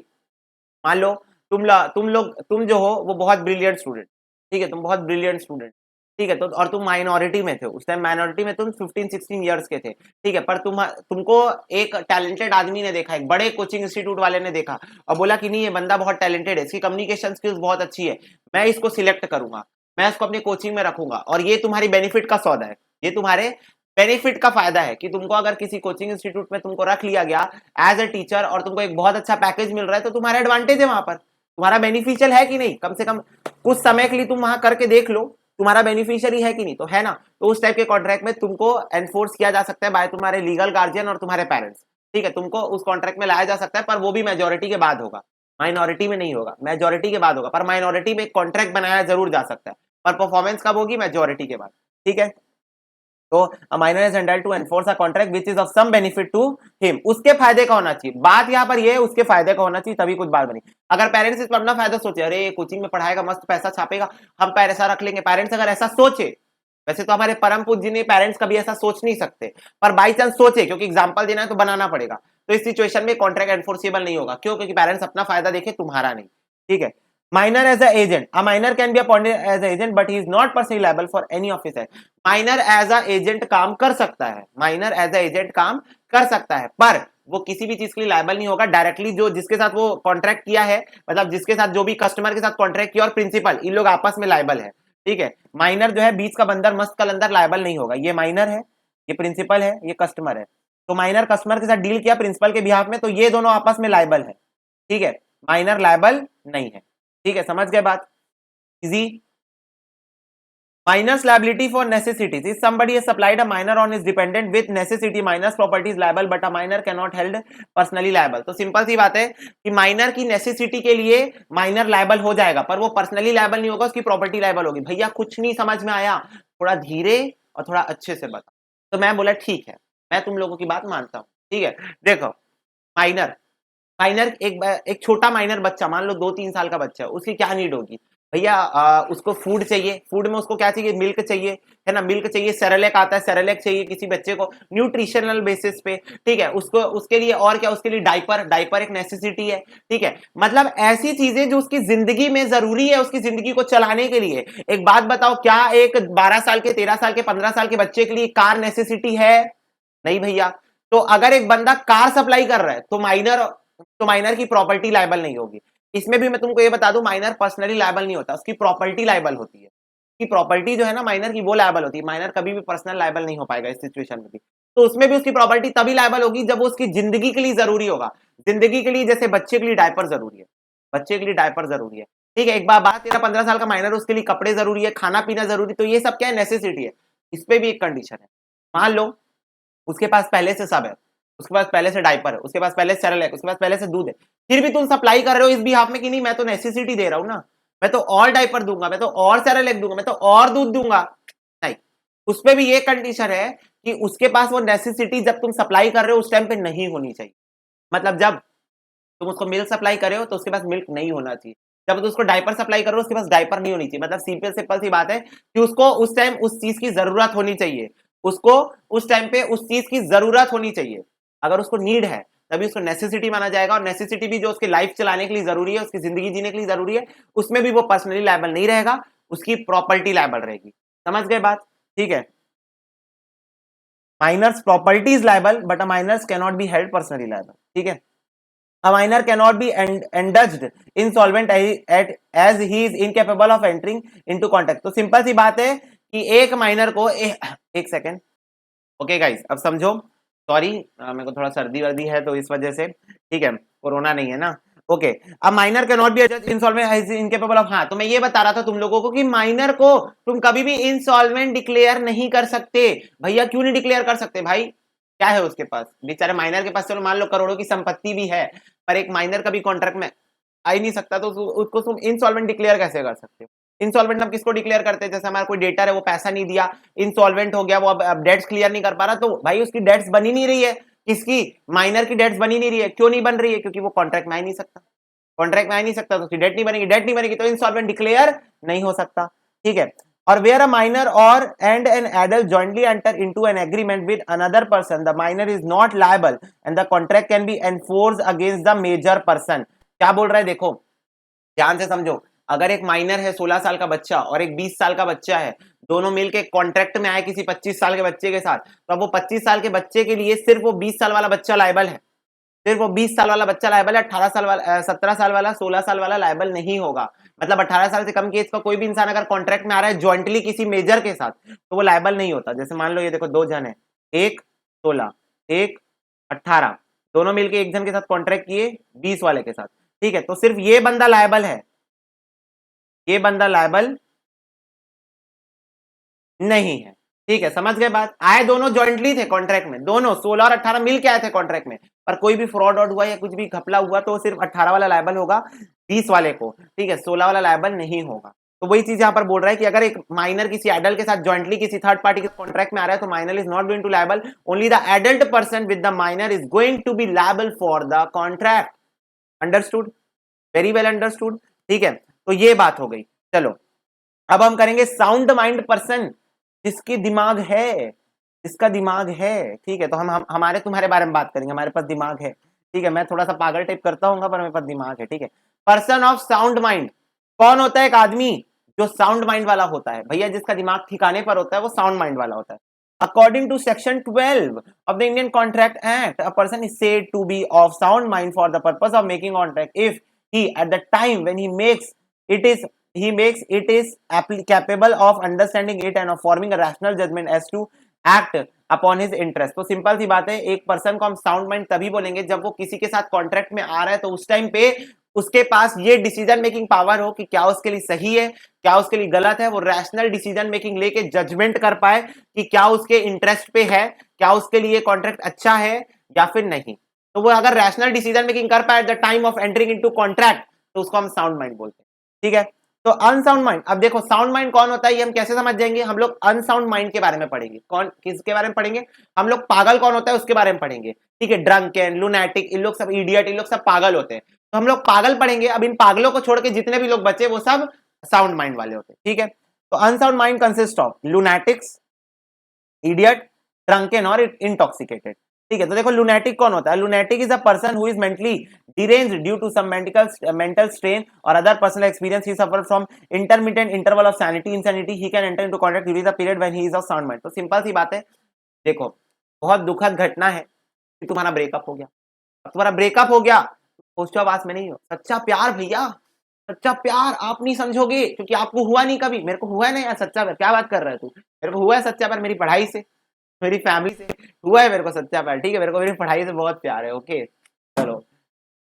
मान लो तुम जो हो वो बहुत ब्रिलियंट स्टूडेंट, ठीक है, तुम बहुत ब्रिलियंट स्टूडेंट, ठीक है, तो और तुम माइनॉरिटी में थे उस टाइम, माइनॉरिटी में तुम 15-16 इयर्स के थे, ठीक है, पर तुमको एक टैलेंटेड आदमी ने देखा, एक बड़े कोचिंग इंस्टीट्यूट वाले ने देखा और बोला कि नहीं ये बंदा बहुत टैलेंटेड है, इसकी कम्युनिकेशन स्किल्स बहुत अच्छी है, मैं इसको सिलेक्ट करूंगा, मैं इसको अपनी कोचिंग में रखूंगा, और ये तुम्हारी बेनिफिट का सौदा है, ये तुम्हारे बेनिफिट का फायदा है कि तुमको अगर किसी कोचिंग इंस्टीट्यूट में तुमको रख लिया गया एज ए टीचर और तुमको एक बहुत अच्छा पैकेज मिल रहा है, तो तुम्हारा एडवांटेज है, वहां पर तुम्हारा बेनिफिशियल है कि नहीं, कम से कम कुछ समय के लिए तुम वहां करके देख लो, तुम्हारा बेनिफिशियरी है कि नहीं, तो है ना। तो उस टाइप के कॉन्ट्रैक्ट में तुमको एनफोर्स किया जा सकता है बाय तुम्हारे लीगल गार्जियन और तुम्हारे पेरेंट्स, ठीक है, तुमको उस कॉन्ट्रैक्ट में लाया जा सकता है, पर वो भी मेजोरिटी के बाद होगा, माइनॉरिटी में नहीं होगा, मेजोरिटी के बाद होगा, पर माइनॉरिटी में कॉन्ट्रैक्ट बनाया जरूर जा सकता है, पर परफॉर्मेंस कब होगी, मेजोरिटी के बाद, ठीक है। तो a minor is entitled to enforce a contract which is of some benefit to him, उसके फायदे का होना चाहिए, बात यहाँ पर ये है उसके फायदे का होना चाहिए, तभी कुछ बात बनी। अगर पेरेंट्स इस पर अपना फायदा सोचे, अरे कोचिंग में पढ़ाएगा मस्त पैसा छापेगा, हम पैसा रख लेंगे, पेरेंट्स अगर ऐसा सोचे, वैसे तो हमारे परम पूज्य ने पेरेंट्स कभी ऐसा सोच नहीं सकते, पर बाई चांस सोचे, क्योंकि एग्जाम्पल देना है तो बनाना पड़ेगा, तो इस सिचुएशन में कॉन्ट्रैक्ट एनफोर्सेबल नहीं होगा, क्यों, क्योंकि पेरेंट्स अपना फायदा देखे, तुम्हारा नहीं, ठीक है। Minor as a agent, a minor can be appointed as an agent but he is not personally liable for any of his acts. Minor as a agent काम कर सकता है, minor as a agent काम कर सकता है, पर वो किसी भी चीज के लिए लायबल नहीं होगा डायरेक्टली, जो जिसके साथ वो कॉन्ट्रैक्ट किया है, मतलब जिसके साथ जो भी कस्टमर के साथ कॉन्ट्रैक्ट किया और प्रिंसिपल, इन लोग आपस में लायबल है, ठीक है। माइनर जो है बीच का बंदर मस्त कलंदर लायबल नहीं होगा, ये माइनर है, ये प्रिंसिपल है, ये कस्टमर है, तो माइनर कस्टमर के साथ डील किया प्रिंसिपल के बिहाफ में, तो ये दोनों आपस में लायबल है, ठीक है, माइनर लायबल नहीं है, ठीक है, समझ गए बात, easy. Minor's liability for necessities, if somebody has supplied a minor on his dependent with necessity, minor's property is liable but a minor cannot held personally liable। तो सिंपल सी बात है कि माइनर की नेसेसिटी के लिए माइनर लायबल हो जाएगा, पर वो पर्सनली लायबल नहीं होगा, उसकी प्रॉपर्टी लायबल होगी। भैया कुछ नहीं समझ में आया, थोड़ा धीरे और थोड़ा अच्छे से बता, तो मैं बोला ठीक है, मैं तुम लोगों की बात मानता हूं, ठीक है। देखो, माइनर माइनर एक छोटा माइनर बच्चा, मान लो 2-3 साल का बच्चा, उसकी क्या नीड होगी भैया, उसको फूड चाहिए, फूड में उसको क्या चाहिए, मिल्क चाहिए, है ना, मिल्क चाहिए, सेरेलैक आता है, सेरेलैक चाहिए किसी बच्चे को न्यूट्रिशनल बेसिस पे, ठीक है, उसको उसके लिए और क्या, उसके लिए डायपर एक नेसेसिटी है, ठीक है, मतलब ऐसी चीजें जो उसकी जिंदगी में जरूरी है, उसकी जिंदगी को चलाने के लिए। एक बात बताओ, क्या एक 12 साल के, 13 साल के, 15 साल के बच्चे के लिए कार नेसेसिटी है? नहीं भैया। तो अगर एक बंदा कार सप्लाई कर रहा है तो माइनर की प्रॉपर्टी लायबल नहीं होगी। इसमें भी मैं तुमको ये बता दूं, माइनर पर्सनली लायबल नहीं होता, उसकी प्रॉपर्टी लायबल होती है, उसकी प्रॉपर्टी जो है ना माइनर की, वो लायबल होती है। माइनर कभी भी पर्सनल लायबल नहीं हो पाएगा इस सिचुएशन में भी, तो उसमें भी उसकी प्रॉपर्टी तभी लायबल होगी जब वो उसकी जिंदगी के लिए जरूरी होगा। जिंदगी के लिए जैसे बच्चे के लिए डायपर जरूरी है, बच्चे के लिए डायपर जरूरी है, ठीक है। एक बार 13-15 साल का माइनर, उसके लिए कपड़े जरूरी है, खाना पीना जरूरी, तो ये सब क्या है, नेसेसिटी है। इस पे भी एक कंडीशन है, मान लो उसके पास पहले से सब है, उसके पास पहले से डायपर है, उसके पास पहले से सेरेलैक है, उसके पास पहले से दूध है, फिर भी तुम सप्लाई कर रहे हो इस बिहाफ में कि नहीं मैं तो नेसेसिटी दे रहा हूं ना, मैं तो और डायपर दूंगा, मैं तो और सेरेलैक दूंगा, मैं तो और दूध दूंगा, नहीं, उस पर भी ये कंडीशन है कि उसके पास वो नेसेसिटी जब तुम सप्लाई कर रहे हो उस टाइम पे नहीं होनी चाहिए। मतलब जब तुम उसको मिल्क सप्लाई कर रहे हो तो उसके पास मिल्क नहीं होना चाहिए, जब तुम उसको डायपर सप्लाई कर रहे हो उसके पास डायपर नहीं होनी चाहिए। मतलब सिंपल सी बात है कि उसको उस टाइम उस चीज की जरूरत होनी चाहिए, उसको उस टाइम पे उस चीज की जरूरत होनी चाहिए। अगर उसको नीड है तभी उसको नेसेसिटी माना जाएगा, और नेसेसिटी भी जो उसकी लाइफ चलाने के लिए जरूरी है, उसकी जिंदगी जीने के लिए जरूरी है, उसमें भी वो पर्सनली लायबल नहीं रहेगा, उसकी प्रॉपर्टी लायबल रहेगी। समझ गए बात? ठीक है, minor's property is liable but a minors can not be held personally liable. ठीक है, a minor cannot be indulged insolvent as he is incapable of entering into contact। तो सिंपल सी बात है कि एक माइनर को एक सेकेंड, ओके गाइस अब समझो, सॉरी मेरे को थोड़ा सर्दी वर्दी है तो इस वजह से, ठीक है, कोरोना नहीं है ना, ओके। अब minor can not be insolvent as incapable of, हाँ तो मैं ये बता रहा था तुम लोगों को कि माइनर को तुम कभी भी इंसॉल्वेंट डिक्लेयर नहीं कर सकते। भैया क्यों नहीं डिक्लेयर कर सकते भाई? क्या है उसके पास? बेचारे माइनर के पास चलो मान लो करोड़ों की संपत्ति भी है, पर एक माइनर कभी कॉन्ट्रैक्ट में आ ही नहीं सकता, तो उसको तुम इंसॉल्वेंट डिक्लेयर कैसे कर सकते हो? इंसॉल्वेंट हम किसको डिक्लेयर करते हैं? जैसे हमारा कोई डेटर है वो पैसा नहीं दिया, इंसॉल्वेंट हो गया, वो अब डेट्स क्लियर नहीं कर पा रहा, तो भाई उसकी डेट्स बनी नहीं रही है। किसकी? माइनर की डेट्स बनी नहीं रही है। क्यों नहीं बन रही है? क्योंकि वो कॉन्ट्रैक्ट में आ ही नहीं सकता, कॉन्ट्रैक्ट में आ ही नहीं सकता, तो उसकी डेट नहीं बनेगी, डेट नहीं बनेगी तो इंसॉल्वेंट डिक्लेयर नहीं हो सकता। ठीक है, or where a minor or and an adult jointly enter into an agreement with another person, the minor is not liable and the contract can be enforced against the major person। क्या बोल रहा है देखो, ध्यान से समझो, अगर एक माइनर है 16 साल का बच्चा और एक 20 साल का बच्चा है, दोनों मिलके कॉन्ट्रैक्ट में आए किसी 25 साल के बच्चे के साथ, तो अब वो 25 साल के बच्चे के लिए सिर्फ वो 20 साल वाला बच्चा लायबल है, सिर्फ वो 20 साल वाला बच्चा लायबल है, 18 साल वाला 17 साल वाला 16 साल वाला लायबल नहीं होगा। मतलब 18 साल से कम की एज का कोई भी इंसान अगर कॉन्ट्रैक्ट में आ रहा है ज्वाइंटली किसी मेजर के साथ, तो वो लायबल नहीं होता। जैसे मान लो ये देखो दो जन है, एक 16 एक 18, दोनों मिलके एक जन के साथ कॉन्ट्रैक्ट किए 20 वाले के साथ, ठीक है, तो सिर्फ ये बंदा लायबल है, ये बंदा लायबल नहीं है। ठीक है, समझ गए बात? आए दोनों जॉइंटली थे कॉन्ट्रैक्ट में, दोनों 16 और 18 मिल के आए थे कॉन्ट्रैक्ट में, पर कोई भी फ्रॉड वॉड हुआ या कुछ भी घपला हुआ तो सिर्फ 18 वाला लायबल होगा 20 वाले को, ठीक है, 16 वाला लायबल नहीं होगा। तो वही चीज यहां पर बोल रहा है कि अगर एक माइनर किसी एडल्ट के साथ जॉइंटली किसी थर्ड पार्टी के कॉन्ट्रैक्ट में आ रहा है तो minor is not going to liable, only the adult person with the minor is going to be liable for the contract. Understood? Very well understood. ठीक है, तो ये बात हो गई। चलो अब हम करेंगे साउंड माइंड पर्सन, जिसकी दिमाग है, जिसका दिमाग है, ठीक है, तो हम हमारे तुम्हारे बारे में बात करेंगे, हमारे पास दिमाग है, ठीक है, मैं थोड़ा सा पागल टाइप करता हूँ पर मेरे पास दिमाग है। ठीक है, पर्सन ऑफ साउंड माइंड कौन होता है? एक आदमी जो साउंड माइंड वाला होता है भैया, जिसका दिमाग ठिकाने पर होता है वो साउंड माइंड वाला होता है। According to section 12 of the Indian contract act, a person is said to be of sound mind for the purpose of making contract if he at the time when he makes it is capable of understanding it and of forming a rational judgment as to act upon his interest। तो simple सी बात है, एक person को हम sound mind तभी बोलेंगे जब वो किसी के साथ कॉन्ट्रैक्ट में आ रहा है तो उस टाइम पे उसके पास ये डिसीजन मेकिंग पावर हो कि क्या उसके लिए सही है क्या उसके लिए गलत है, वो रैशनल डिसीजन मेकिंग लेके जजमेंट कर पाए कि क्या उसके इंटरेस्ट पे है, क्या उसके लिए कॉन्ट्रैक्ट अच्छा है या फिर नहीं। तो वो अगर रैशनल डिसीजन मेकिंग कर पाए at the time of entering into contract तो उसको हम साउंड माइंड बोलते हैं। ठीक है, तो अनसाउंड माइंड, अब देखो साउंड माइंड कौन होता है ये हम कैसे समझ जाएंगे? हम लोग अनसाउंड माइंड के बारे में पढ़ेंगे। कौन किसके बारे में पढ़ेंगे? हम लोग पागल कौन होता है उसके बारे में पढ़ेंगे। ठीक है, ड्रंकन, लुनैटिक, इन लोग सब इडियट, इन लोग सब पागल होते हैं, तो हम लोग पागल पढ़ेंगे। अब इन पागलों को छोड़ के जितने भी लोग बचे वो सब साउंड माइंड वाले होते हैं। ठीक है, तो unsound mind consist of lunatics, idiot, drunken और इंटॉक्सिकेटेड। ठीक है, तो देखो लुनैटिक कौन होता है? Lunatic is a person who is mentally deranged due to some mental strain or other personal experience he suffered from intermittent interval of sanity insanity he can enter into contact during the period when he is of sound mind। तो simple सी बात है, देखो बहुत दुखद घटना है कि तुम्हारा ब्रेकअप हो गया, अब तुम्हारा ब्रेकअप हो गया, होशोहवास में नहीं हो। सच्चा प्यार भैया, सच्चा प्यार आप नहीं समझोगे क्योंकि आपको हुआ नहीं, कभी मेरे को हुआ है नहीं यार सच्चा प्यार, क्या बात कर रहा है तू? मेरे को हुआ है सच्चा प्यार, मेरी पढ़ाई से, मेरी फैमिली से हुआ है मेरे को सच्चा प्यार। ठीक है, मेरे को मेरी पढ़ाई से बहुत प्यार है। ओके चलो,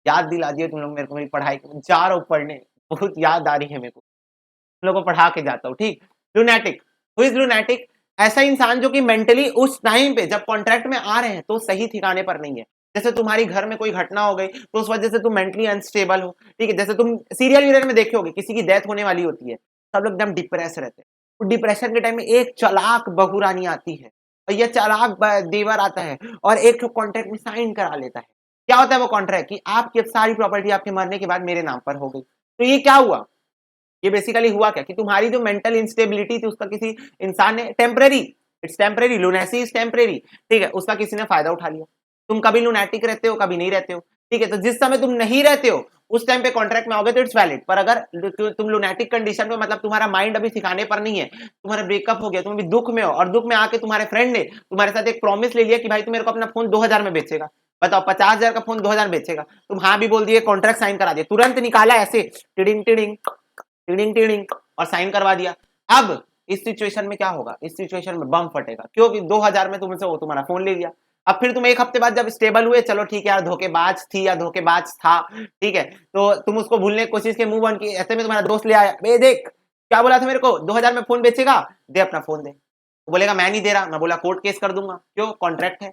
याद दिला दिए तुम लोग मेरे को मेरी पढ़ाई की, जा रहा हूँ पढ़ने, बहुत याद आ रही है मेरे को, तुम लोग को पढ़ा के जाता हूँ। ठीक, लुनैटिक, हु इज लुनैटिक? ऐसा इंसान जो कि मेंटली उस टाइम पे जब कॉन्ट्रैक्ट में आ रहे हैं तो सही ठिकाने पर नहीं है। जैसे तुम्हारी घर में कोई घटना हो गई तो उस वजह से तुम मेंटली अनस्टेबल हो, ठीक है। जैसे तुम सीरियल वीरियल में देखे होगे, किसी की डेथ होने वाली होती है, सब लोग एकदम डिप्रेस रहते हैं। तो डिप्रेशन के टाइम में एक चालाक बहू रानी आती है और यह चालाक देवर आता है और एक कॉन्ट्रैक्ट में साइन करा लेता है। क्या होता है वो कॉन्ट्रैक्ट कि आपकी सारी प्रॉपर्टी आपके मरने के बाद मेरे नाम पर हो गई। तो ये क्या हुआ, ये बेसिकली हुआ क्या कि तुम्हारी जो मेंटल इंस्टेबिलिटी थी उसका किसी इंसान ने temporary, it's temporary, lunacy is temporary, ठीक है, उसका किसी ने फायदा उठा लिया। तुम कभी लुनैटिक रहते हो, कभी नहीं रहते हो, ठीक है। तो जिस समय तुम नहीं रहते हो उस टाइम पे कॉन्ट्रैक्ट में आओगे तो इट्स वैलिड। पर अगर तुम लुनैटिक कंडीशन में, मतलब तुम्हारा माइंड अभी ठिकाने पर नहीं है, तुम्हारा ब्रेकअप हो गया, तुम अभी दुख में हो और दुख में आके तुम्हारे फ्रेंड ने तुम्हारे साथ एक प्रॉमिस ले लिया कि भाई तू मेरे को अपना फोन 2000 में बेचेगा, बताओ 50,000 का फोन 2000 में बेचेगा, तुम हाँ भी बोल दिए, कॉन्ट्रैक्ट साइन करा दिया, तुरंत निकाला ऐसे टिडिंग टिडिंग टिडिंग टिडिंग और साइन करवा दिया। अब इस सिचुएशन में क्या होगा, इस सिचुएशन में बम फटेगा, क्योंकि 2000 में तुमसे वो तुम्हारा फोन ले लिया। अब फिर तुम एक हफ्ते बाद जब स्टेबल हुए, चलो ठीक है यार धोखेबाज थी या धोखेबाज था, ठीक है, तो तुम उसको भूलने की कोशिश की, मूव ऑन की, ऐसे में तुम्हारा दोस्त ले आया, बे देख क्या बोला था मेरे को, 2000 में फोन बेचेगा, दे अपना फोन दे। वो बोलेगा मैं नहीं दे रहा, मैं बोला कोर्ट केस कर दूंगा, क्यों, कॉन्ट्रैक्ट है।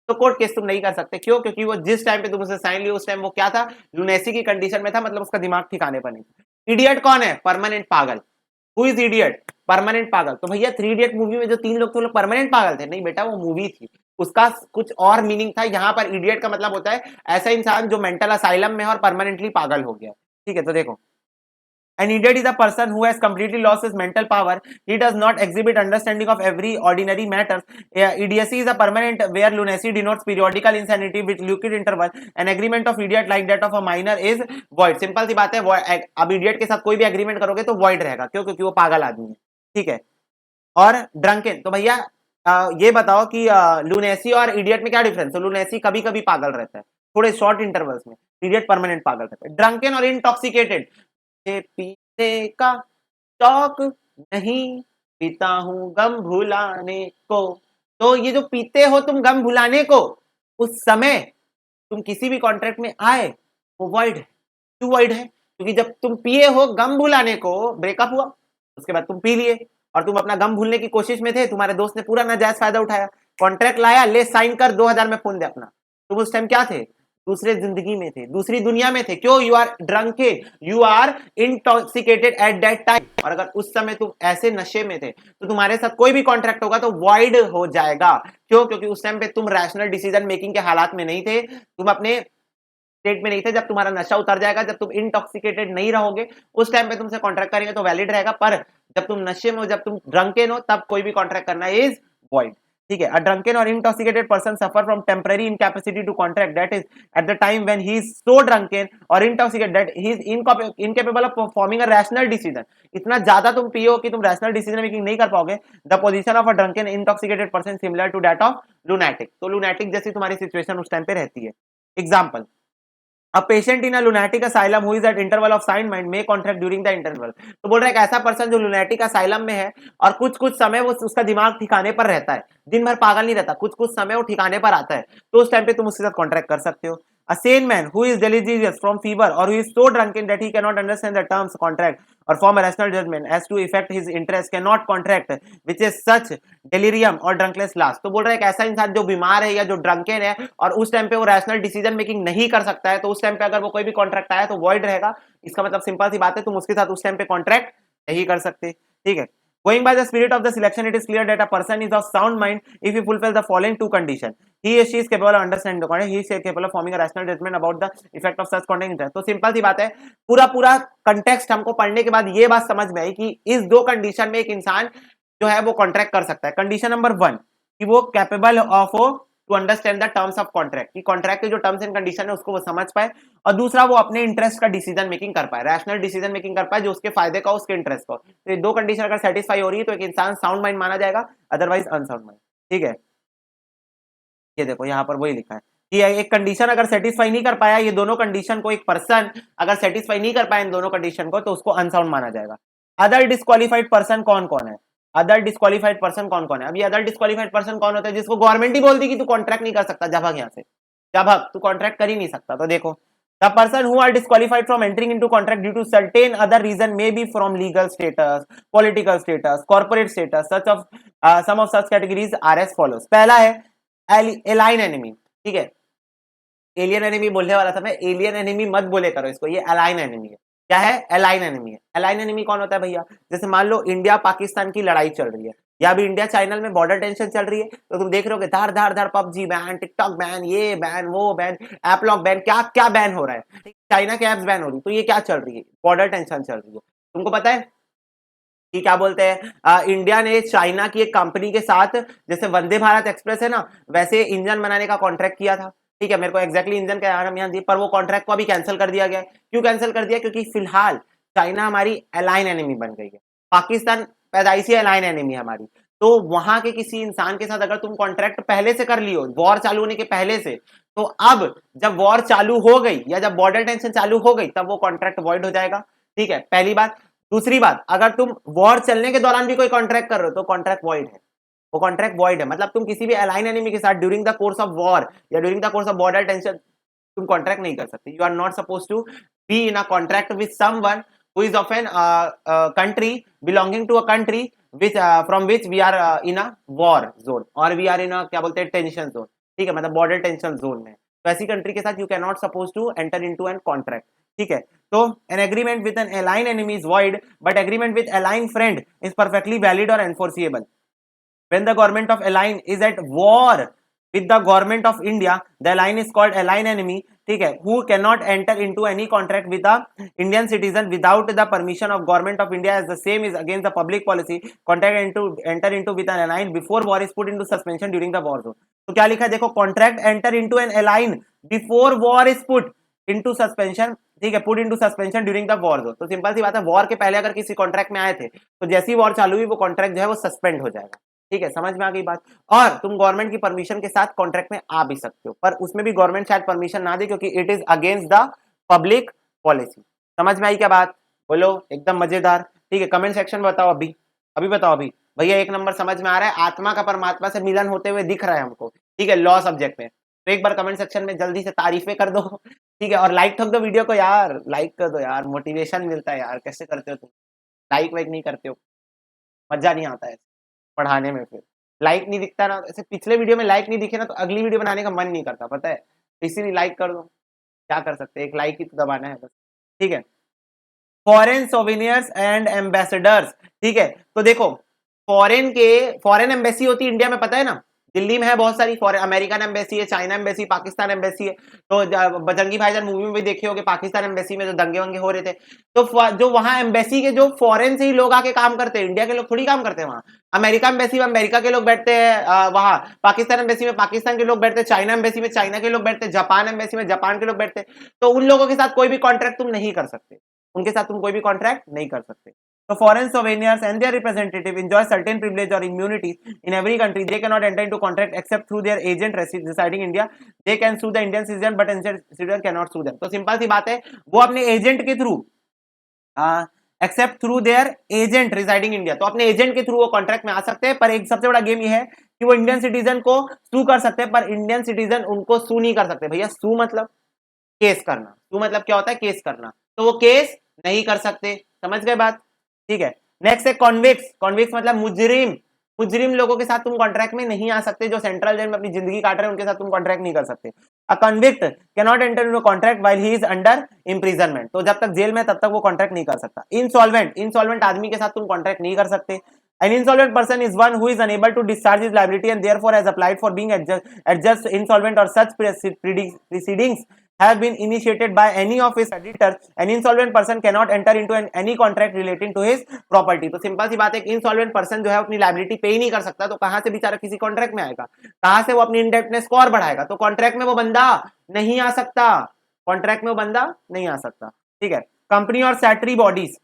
तो कोर्ट केस तुम नहीं कर सकते, क्यों, क्योंकि वो जिस टाइम पे तुम उसे साइन लिया उस टाइम वो क्या था, लुनेसी की कंडीशन में था, मतलब उसका दिमाग ठिकाने पर नहीं था। इडियट कौन है, परमानेंट पागल। हु इज इडियट, परमानेंट पागल। तो भैया 3 इडियट मूवी में जो 3 लोग थे वो लोग परमानेंट पागल थे, नहीं बेटा वो मूवी थी, उसका कुछ और मीनिंग था। यहाँ पर इडियट का मतलब होता है ऐसा इंसान जो मेंटल असाइलम में है और परमानेंटली पागल हो गया, ठीक है। तो देखो, an idiot is a person who has completely lost his mental power. He does not exhibit understanding of every ordinary matter. Idiocy is a permanent where lunacy denotes periodical insanity with liquid interval. An agreement of idiot like that of a minor is void. Simple सी बात है, अब idiot के साथ कोई भी agreement करोगे तो void रहेगा, क्यों, क्योंकि वो पागल आदमी है, ठीक है। और ड्रंकन, तो भैया ये बताओ कि लुनेसी और इडियट में क्या डिफरेंस है। लुनेसी कभी कभी पागल रहता है, थोड़े शॉर्ट इंटरवल्स में, इडियट परमानेंट पागल रहता है। ड्रंकन और इंटॉक्सिकेटेड, पीने का शौक नहीं, पीता हूं गम भुलाने को। तो ये जो पीते हो तुम गम भुलाने को, उस समय तुम किसी भी कॉन्ट्रैक्ट में आए वो वॉइड है। क्यों वॉइड है, क्योंकि जब तुम पिए हो गम भुलाने को, ब्रेकअप हुआ, उसके बाद तुम पी लिए और तुम अपना गम भूलने की कोशिश में थे, तुम्हारे दोस्त ने पूरा नाजायज फायदा उठाया, कॉन्ट्रैक्ट लाया, ले साइन कर, 2000 में फोन दे अपना। तुम उस टाइम क्या थे, दूसरे जिंदगी में थे, दूसरी दुनिया में थे, क्यों, you are drunken, you are intoxicated at that time. और अगर उस समय तुम ऐसे नशे में थे तो तुम्हारे साथ कोई भी कॉन्ट्रैक्ट होगा तो वॉइड हो जाएगा, क्यों, क्योंकि उस टाइम पे तुम रैशनल डिसीजन मेकिंग के हालात में नहीं थे, तुम अपने स्टेट में नहीं थे। जब तुम्हारा नशा उतर जाएगा, जब तुम इंटॉक्सिकेटेड नहीं रहोगे, उस टाइम पे तुमसे कॉन्ट्रैक्ट करेंगे तो वैलिड रहेगा। पर जब तुम नशे में हो, जब तुम ड्रंकेन हो, तब कोई भी कॉन्ट्रैक्ट करना इज वॉइड, ठीक है। अ ड्रंकेन और intoxicated person suffer from temporary incapacity to contract, that is at the time when he is so drunken or intoxicated that he is incapable of performing a rational decision. इतना ज्यादा तुम पियो कि तुम rational decision making नहीं कर पाओगे। The position of a drunken intoxicated person similar to that of lunatic. तो लुनैटिक जैसी तुम्हारी सिचुएशन उस टाइम पे रहती है। Example, A patient in a lunatic asylum who is at interval of sound mind may contract during the interval. तो बोल रहा है एक ऐसा पर्सन जो lunatic asylum में है और कुछ कुछ समय वो उसका दिमाग ठिकाने पर रहता है, दिन भर पागल नहीं रहता, कुछ कुछ समय वो ठिकाने पर आता है, तो उस टाइम पे तुम उसके साथ कॉन्ट्रैक्ट कर सकते हो। A sane man who is delirious from fever or who is so drunken that he cannot understand the terms contract or form a rational judgment as to effect his interest cannot contract, which is such delirium or drunkeness last. तो बोल रहा है एक ऐसा इंसान जो बीमार है या जो ड्रंकेन है और उस टाइम पे वो रैशनल डिसीजन मेकिंग नहीं कर सकता है, तो उस टाइम पे अगर वो कोई भी कॉन्ट्रैक्ट आया तो वॉइड रहेगा। इसका मतलब सिंपल सी बात है, तुम उसके साथ उस टाइम पे कॉन्ट्रैक्ट नहीं कर सकते, ठीक है। Going by the spirit of the selection, it is clear that a person is of sound mind if he fulfills the following two conditions. He or she is capable of understanding the content. He is capable of forming a rational judgment about the effect of such content interest. तो simple सी बात है, पूरा पूरा context हमको पढ़ने के बाद ये बात समझ में आई कि इस दो कंडीशन में एक इंसान जो है वो कॉन्ट्रैक्ट कर सकता है। कंडीशन नंबर 1 कि वो capable of to understand the terms of contract, कि कॉन्ट्रैक्ट के जो टर्म्स एंड कंडीशन है उसको वो समझ पाए, और दूसरा वो अपने इंटरेस्ट का डिसीजन मेकिंग कर पाए, रैशनल डिसीजन मेकिंग कर पाए जो उसके फायदे का, उसके इंटरेस्ट का। तो ये दो कंडीशन अगर सेटिस्फाई हो रही है तो एक इंसान साउंड माइंड माना जाएगा, अदरवाइज अनसाउंड माइंड, ठीक है। ये देखो यहाँ पर वही लिखा है कि एक कंडीशन अगर सेटिस्फाई नहीं कर पाया, ये दोनों कंडीशन को, एक पर्सन अगर सेटिस्फाई नहीं कर पाया इन दोनों कंडीशन को, तो उसको अनसाउंड माना जाएगा। अदर डिस्क्वालिफाइड पर्सन कौन कौन है, अदर डिस्क्वालिफाइड पर्सन कौन कौन है। अब ये अदर डिस्क्वालिफाइड पर्सन कौन होता है, जिसको गवर्नमेंट ही बोल दी कि तू कॉन्ट्रैक्ट नहीं कर सकता, जा भाग यहाँ से, जा भाग, तू कॉन्ट्रैक्ट कर ही नहीं सकता। तो देखो The person who are disqualified from entering into contract due to certain other reason may be from legal status, political status, corporate status. Some of such categories are as follows. पहला है alien enemy, ठीक है, alien enemy बोलने वाला था मैं, alien enemy मत बोले करो इसको, ये अलाइन एनिमी है। क्या है? अलाइन एनिमी है। अलाइन एनिमी कौन होता है भैया? जैसे मान लो इंडिया पाकिस्तान की लड़ाई चल रही है, या अभी इंडिया चाइना में बॉर्डर टेंशन चल रही है, तो तुम देख रहे हो धार धार धार पबजी बैन, टिकटॉक बैन, ये बैन, वो बैन, ऐप लॉक बैन, क्या क्या बैन हो रहा है, चाइना के एप्स बैन हो रही, तो ये क्या चल रही है? बॉर्डर टेंशन चल रही है। तुमको पता है कि क्या बोलते हैं, इंडिया ने चाइना की एक कंपनी के साथ, जैसे वंदे भारत एक्सप्रेस है ना, वैसे इंजन बनाने का कॉन्ट्रैक्ट किया था, ठीक है, मेरे को एक्जैक्टली इंजन का नाम यहाँ दिया, पर वो कॉन्ट्रैक्ट को अभी कैंसिल कर दिया गया है। क्यों कैंसिल कर दिया? क्योंकि फिलहाल चाइना हमारी अलाइन एनिमी बन गई है, पाकिस्तान पैदाइशी अलाइन एनिमी है हमारी। तो वहां के किसी इंसान के साथ अगर तुम कॉन्ट्रैक्ट पहले से कर लियो, वॉर चालू होने के पहले से, तो अब जब वॉर चालू हो गई या जब बॉर्डर टेंशन चालू हो गई, तब वो कॉन्ट्रैक्ट वॉइड हो जाएगा, ठीक है, पहली बात। दूसरी बात, अगर तुम वॉर चलने के दौरान भी कोई कॉन्ट्रैक्ट कर रहे हो तो कॉन्ट्रैक्ट वॉइड है, वो कॉन्ट्रैक्ट वॉइड है। मतलब तुम किसी भी अलाइन एनिमी के साथ during the course of war या during the course of border tension तुम कॉन्ट्रैक्ट नहीं कर सकते। You are not suppose to be in a contract with someone who is of an country belonging to a country which from which we are in a war zone और we are in a क्या बोलते हैं tension zone, ठीक है, मतलब border tension zone में। तो ऐसी कंट्री के साथ you can not suppose to enter into an contract, ठीक है। तो an agreement with an alien enemy is void but agreement with alien friend is perfectly valid और enforceable. When the government of align is at war with the government of India, the align is called align enemy, ठीक है, who cannot enter into any contract with a Indian citizen without the permission of government of India, as the same is against the public policy. Contract enter into with an align before war is put into suspension during the war zone. तो क्या लिखा है देखो, contract enter into an align before war is put into suspension, ठीक है, put into suspension during the war zone. तो simple सी बात है, वॉर के पहले अगर किसी कॉन्ट्रैक्ट में आए थे तो जैसी ही वॉर चालू हुई वो कॉन्ट्रैक्ट जो है वो सस्पेंड हो जाएगा, ठीक है, समझ में आ गई बात। और तुम गवर्नमेंट की परमिशन के साथ कॉन्ट्रैक्ट में आ भी सकते हो, पर उसमें भी गवर्नमेंट शायद परमिशन ना दे क्योंकि it is against the public policy. समझ में आई क्या बात? बोलो, एकदम मजेदार, ठीक है। कमेंट सेक्शन में बताओ, अभी बताओ, अभी भैया एक नंबर समझ में आ रहा है, आत्मा का परमात्मा से मिलन होते हुए दिख रहा है हमको, ठीक है, लॉ सब्जेक्ट में। तो एक बार कमेंट सेक्शन में जल्दी से तारीफें कर दो, ठीक है, और लाइक ठोक दो वीडियो को यार, लाइक कर दो यार, मोटिवेशन मिलता है यार। कैसे करते हो तुम? लाइक वाइक नहीं करते हो, मजा नहीं आता है पढ़ाने में। फिर लाइक नहीं दिखता ना, ऐसे पिछले वीडियो में लाइक नहीं दिखे ना तो अगली वीडियो बनाने का मन नहीं करता, पता है, इसीलिए लाइक कर दो, क्या कर सकते हैं, एक लाइक ही तो दबाना है बस, ठीक है। फॉरेन सोविनियर्स एंड एम्बेसडर्स, ठीक है, तो देखो फॉरेन एम्बेसी होती है इंडिया में, पता है ना, दिल्ली में है बहुत सारी फॉरेन, अमेरिकन एम्बेसी है, चाइना एम्बेसी, पाकिस्तान एम्बेसी है। तो बजरंगी भाईजान मूवी में भी देखे होंगे, पाकिस्तान एम्बेसी में जो दंगे वंगे हो रहे थे, तो जो वहां एम्बेसी के जो फॉरेन से ही लोग आके काम करते हैं, इंडिया के लोग थोड़ी काम करते हैं वहां। अमेरिका एम्बेसी में अमेरिका के लोग बैठते हैं, वहां पाकिस्तान एम्बेसी में पाकिस्तान के लोग बैठते हैं, चाइना एम्बेसी में चाइना के लोग बैठते हैं, जापान एम्बेसी में जापान के लोग बैठते हैं। तो उन लोगों के साथ कोई भी कॉन्ट्रैक्ट तुम नहीं कर सकते, उनके साथ तुम कोई भी कॉन्ट्रैक्ट नहीं कर सकते। So foreign sovereigns and their representative enjoy certain privilege or immunities in every country. They cannot enter into contract except through their agent residing in India. They can sue the Indian citizen, but Indian citizen cannot sue them. तो simple सी बात है, वो अपने agent के through accept through their agent residing India, तो अपने agent के थ्रू वो कॉन्ट्रैक्ट में आ सकते हैं। पर एक सबसे बड़ा गेम ये है कि वो इंडियन सिटीजन को सू कर सकते हैं, पर इंडियन सिटीजन उनको सू नहीं कर सकते। भैया सू मतलब केस करना, सू मतलब क्या होता है, केस करना, तो वो केस नहीं कर सकते, समझ गए बात, ठीक है। नेक्स्ट है कॉन्विक्स, कॉन्विक्स मतलब मुजरिम, मुजरिम लोगों के साथ तुम कॉन्ट्रैक्ट में नहीं आ सकते, जो सेंट्रल जेल में अपनी जिंदगी काट रहे हैं उनके साथ तुम कॉन्ट्रैक्ट नहीं कर सकते। A convict can not enter into contract while he is under imprisonment, तो जब तक जेल में तब तक वो कॉन्ट्रैक्ट नहीं कर सकता। इंसॉल्वेंट, इंसॉल्वेंट आदमी के साथ तुम कॉन्ट्रैक्ट नहीं कर सकते। An insolvent person is one who is unable to discharge his liability and therefore has applied for being adjudged insolvent or such proceedings have been initiated by any of his creditors. An insolvent person cannot enter into any contract relating to his property. तो simple सी बात है, एक insolvent person जो है अपनी liability पे ही नहीं कर सकता, तो कहां से बेचारा किसी कॉन्ट्रैक्ट में आएगा, कहां से वो अपनी इंडेप्टनेस को और बढ़ाएगा। तो कॉन्ट्रैक्ट में वो बंदा नहीं आ सकता, कॉन्ट्रैक्ट में वो बंदा नहीं आ सकता, ठीक है। कंपनी और statutory bodies,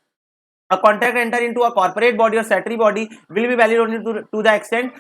a contract enter into a corporate body or statutory body will be valid only to the extent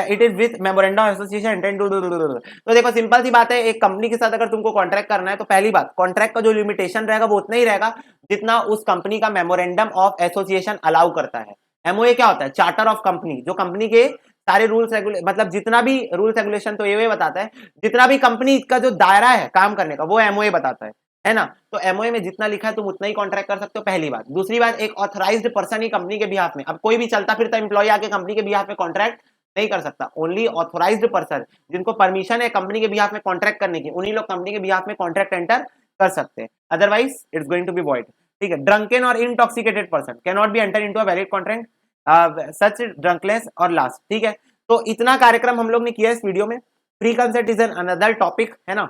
it is with memorandum of association entered into। तो देखो सिंपल सी बात है, एक कंपनी के साथ अगर तुमको कॉन्ट्रैक्ट करना है तो पहली बात, कॉन्ट्रैक्ट का जो लिमिटेशन रहेगा वो उतना ही रहेगा जितना उस कंपनी का मेमोरेंडम ऑफ एसोसिएशन अलाउ करता है। एमओए क्या होता है, चार्टर ऑफ कंपनी, जो कंपनी के सारे रूल्स मतलब जितना भी रूल्स रेगुलेशन, तो ये बताता है जितना भी कंपनी का जो दायरा है काम करने का, वो एमओए बताता है। है ना। तो एमओए में जितना लिखा है तुम उतना ही कॉन्ट्रैक्ट कर सकते हो, पहली बात। दूसरी बात, एक ऑथराइज्ड पर्सन ही कंपनी के बिहाफ में, अब कोई भी चलता फिरता एम्प्लॉय आके कंपनी के बिहाफ में कॉन्ट्रैक्ट नहीं कर सकता। ओनली ऑथराइज्ड पर्सन जिनको परमिशन है कंपनी के बिहाफ में कॉन्ट्रैक्ट करने की, उन्हीं लोग कंपनी के बिहाफ में कॉन्ट्रैक्ट एंटर कर सकते हैं, otherwise it's going to be void. ठीक है। ड्रंकन और intoxicated person can not be enter into a valid contract such drunkenness और लास्ट। ठीक है। तो इतना कार्यक्रम हम लोग ने किया इस वीडियो में। Free consent is an another topic, है ना।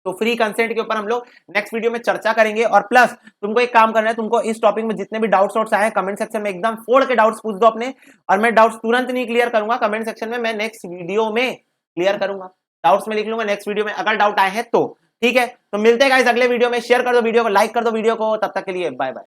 तो फ्री कंसेंट के ऊपर हम लोग नेक्स्ट वीडियो में चर्चा करेंगे। और प्लस तुमको एक काम करना है, तुमको इस टॉपिक में जितने भी डाउट्स आए कमेंट सेक्शन में एकदम फोड़ के डाउट्स पूछ दो अपने, और मैं डाउट्स तुरंत नहीं क्लियर करूंगा कमेंट सेक्शन में, मैं नेक्स्ट वीडियो में क्लियर करूंगा। डाउट्स में लिख लूंगा नेक्स्ट वीडियो में अगर डाउट आए हैं तो। ठीक है। तो मिलते हैं गाइस अगले वीडियो में। शेयर कर दो वीडियो को, लाइक कर दो वीडियो को। तब तक के लिए बाय बाय।